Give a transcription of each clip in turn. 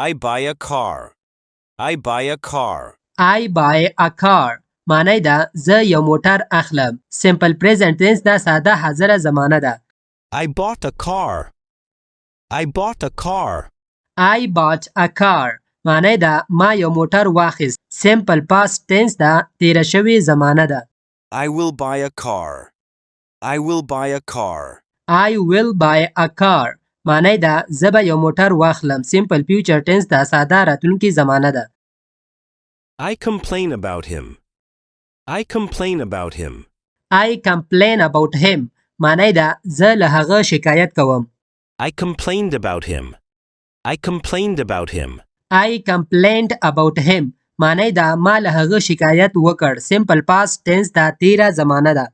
I buy a car. I buy a car. I buy a car معنی ده زه یو موټر اخلم. Simple present tense دا ساده حاضره زمانه ده. I bought a car. I bought a car. I bought a car معنی ده ما یو موټر واخیست. Simple past tense ده تیره شوې زمانه ده. I will buy a car. I will buy a car. I will buy a car معنی ده زه به یو موټر واخلم. Simple future tense ده ساده راتلونکې زمانه ده. I complain about him. I complain about him. I complain about him معنی ده زه له هغه شکایت کوم. I complained about him. I complained about him. I complained about him معنی ده ما له هغه شکایت وکړ. Simple past tense ده تیره زمانه ده.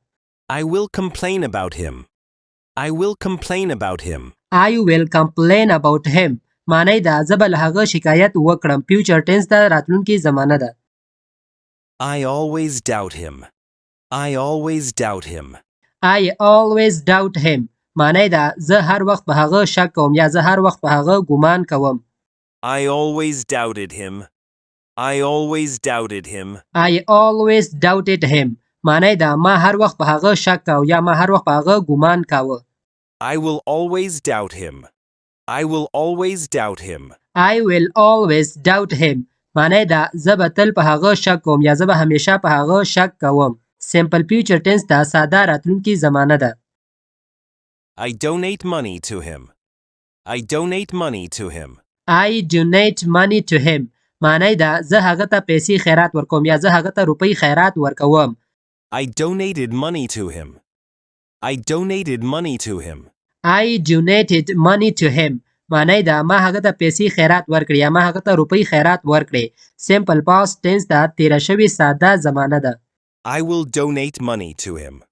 I will complain about him. I will complain about him. I will complain about him معنی ده زه به له هغه شکایت وکړم. Future tense ده راتلونکې زمانه ده. I always doubt him. I always doubt him. I always doubt him معنی ده زه هر وخت په هغه شک کوم یا زه هر وخت په هغه ګمان کوم. I always doubted him. I always doubted him. I always doubted him معنی ده ما هر وخت په هغه شک کاو یا ما هر وخت په هغه ګمان کاوه. I will always doubt him. I will always doubt him. I will always doubt him معنی ده زه به تل په هغه شک کوم یا زه به همیشه په هغه شک کوم. Simple future tense ده ساده راتلونکې زمانه ده. I donate money to him. I donate money to him. I donate money to him معنی ده زه هغه ته پیسې خیرات ورکوم یا زه هغه ته روپۍ خیرات ورکوم. I donated money to him. I donated money to him. I donated money to him معنی ده ما هغه ته پیسې خیرات ورکړې یا ما هغه ته روپۍ خیرات ورکړې. Simple past tense ده تیره شوې ساده زمانه ده. I will donate money to him.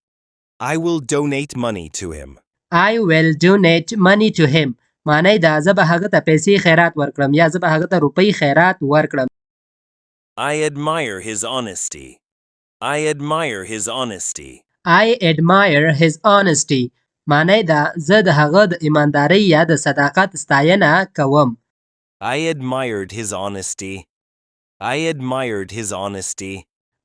I will donate money to him. I will donate money to him معنی ده زه به هغه ته پیسې خیرات ورکړم یا زه به هغه ته روپۍ خیرات ورکړم. I admire his honesty. I admire his honesty. I admire his honesty معنی ده زه د هغه د ایماندارۍ یا د صداقت ستاینه کوم. I admired his honesty. I admired his honesty.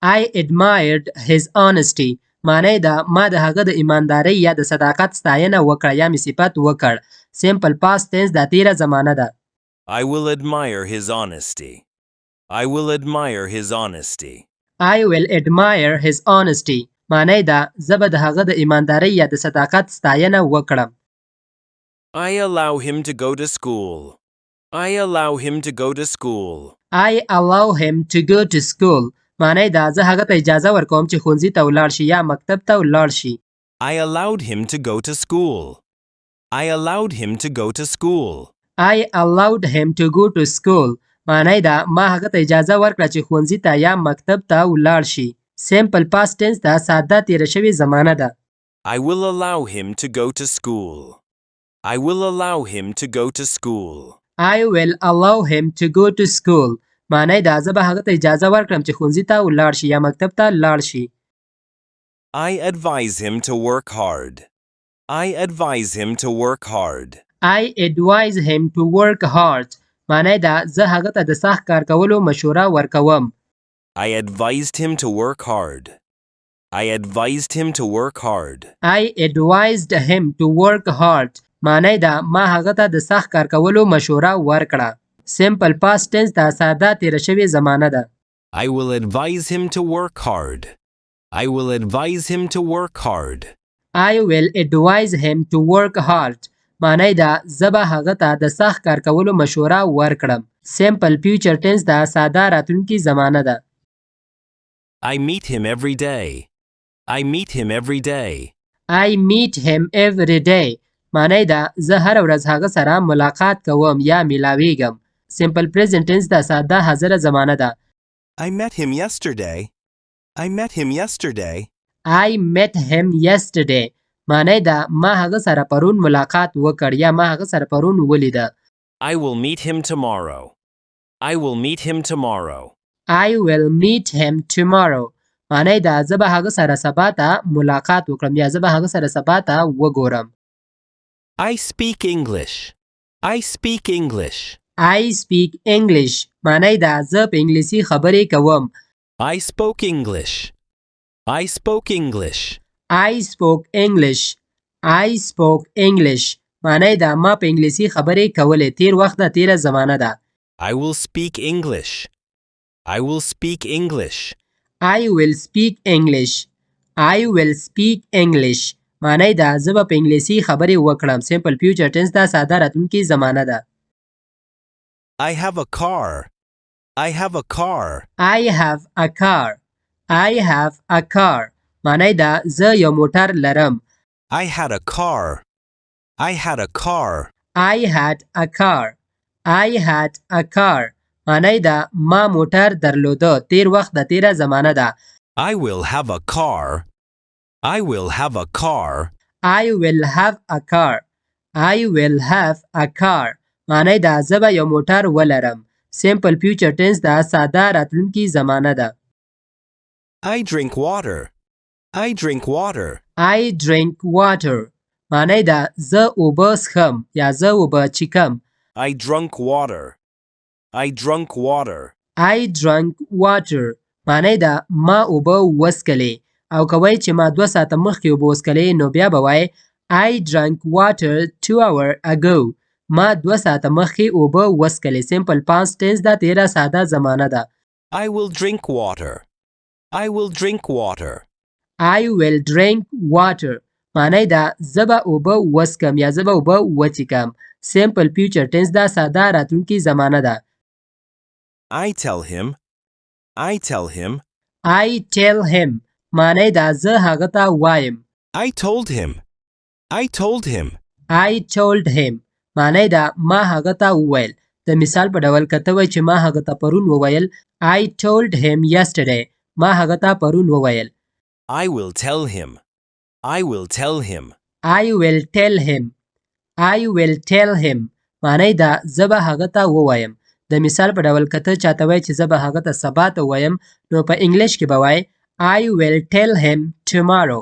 I admired his honesty معنی ده ما د هغه د ایماندارۍ یا د صداقت ستاینه وکړه یا می صفت وکړ. Simple past tense ده تیره زمانه ده. I will admire his honesty. I will admire his honesty. I will admire his honesty معنی ده زه به د هغه د ایماندارۍ یا د صداقت ستاینه وکړم. I allow him to go to school. I allow him to go to school. I allow him to go to school معنی ده زه هغه ته اجازه ورکوم چې ښوونځي ته ولاړ شي یا مکتب ته ولاړ شي. I allowed him to go to school. I allowed him to go to school. I allowed him to go to school معنی ده ما هغه ته اجازه ورکړه چې ښوونځي ته یا مکتب ته ولاړ شي. Simple past tense ده ساده تیره شوې زمانه ده. I will allow him to go to school. I will allow him to go to school. I will allow him to go to school معنی ده زه به هغه ته اجازه ورکړم چې ښوونځي ته ولاړ شي یا مکتب ته لاړ شي. I advise him to work hard. I advise him to work hard. I advise him to work hard معنی ده زه هغه ته د سخت کار کولو مشوره ورکوم. I advised him to work hard. I advised him to work hard. I advised him to work hard معنی ده ما هغه ته د سخت کار کولو مشوره ورکړه. Simple past tense ده ساده تیره شوې زمانه ده. I will advise him to work hard. I will advise him to work hard. I will advise him to work hard معنی ده زه به هغه ته د سخت کار کولو مشوره ورکړم. Simple future tense ده ساده راتلونکې زمانه ده. I meet him every day. I meet him every day. I meet him every day معنی ده زه هر ورځ هغه سره ملاقات کوم یا میلاویږم. Simple present tense ده ساده حاضره زمانه ده. I met him yesterday. I met him yesterday. I met him yesterday معنی ده ما هغه سره پرون ملاقات وکړ یا ما هغه سره پرون ولیده. I will meet him tomorrow. I will meet him tomorrow. I will meet him tomorrow معنی ده زه به هغه سره سبا ته ملاقات وکړم یا زه به هغه سره سبا ته وګورم. I speak English. I speak English. I speak English معنی ده زه په انګلیسي خبرې کوم. I spoke English. I spoke English. I spoke English. I spoke English معنی ده ما په انګلیسي خبرې کولې. تیر وخت ده، تیره زمانه ده. I will speak English. I will speak English. I will speak English. I will speak English معنی ده زه به په انګلیسي خبرې وکړم. سمپل فیوچر ټنس ده، ساده راتلونکې زمانه ده. I have a car. I have a car. I have a car. I have a car معنی ده زه یو موټر لرم. I had a car. I had a car. I had a car. I had a car معنی ده ما موټر درلوده. تیر وخت ده، تیره زمانه ده. I will have a car. I will have a car. I will have a car. I will have a car معنی ده زه به یو موټر ولرم. سمپل فیوچر ټنس ده، ساده راتلونکې زمانه ده. I drink water. I drink water. I drink water معنی ده زه اوبه څښم یا زه اوبه چښم. I drunk water. I drunk water. I drank water معنی ده ما اوبه وڅښلې. او کوی چې ما 2 ساعته مخکې اوبه وڅښلې نو بیا به وای I drank water 2 hours ago. ما 2 ساعته مخکې اوبه وڅښلې. سمپل پاست ټنس ده، تیره ساده زمانه ده. I will drink water. I will drink water. I will drink water معنی ده زه به اوبه وڅښم یا زه به اوبه وڅښم. سمپل فیوچر ټنس ده، ساده راتلونکې زمانه ده. I tell him. I tell him. I tell him معنی ده زه هغه ته وایم. I told him. I told him. I told him معنی ده ما هغه ته وویل. د مثال په ډول کته وای چې ما هغه ته پرون وویل I told him yesterday. ما هغه ته پرون وویل. I will tell him. I will tell him. I will tell him. I will tell him معنی ده زه به هغه ته ووایم. د مثال په ډول کته چاته وای چې زه به هغه ته سبا ته ووایم نو په انګلیش کې به وای I will tell him tomorrow.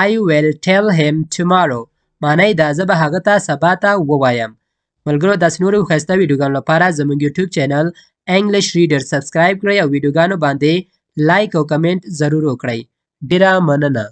I will tell him tomorrow معنی ده زه به هغه ته سبا ته ووایم. ملګرو داسې نورو ښایسته ویډیوګانو لپاره زموږ یوټیوب چینل انګلیش ریډر سبسکرایب کړئ او ویډیوګانو باندې لایک او کمنټ ضرور وکړئ. ډیره مننه.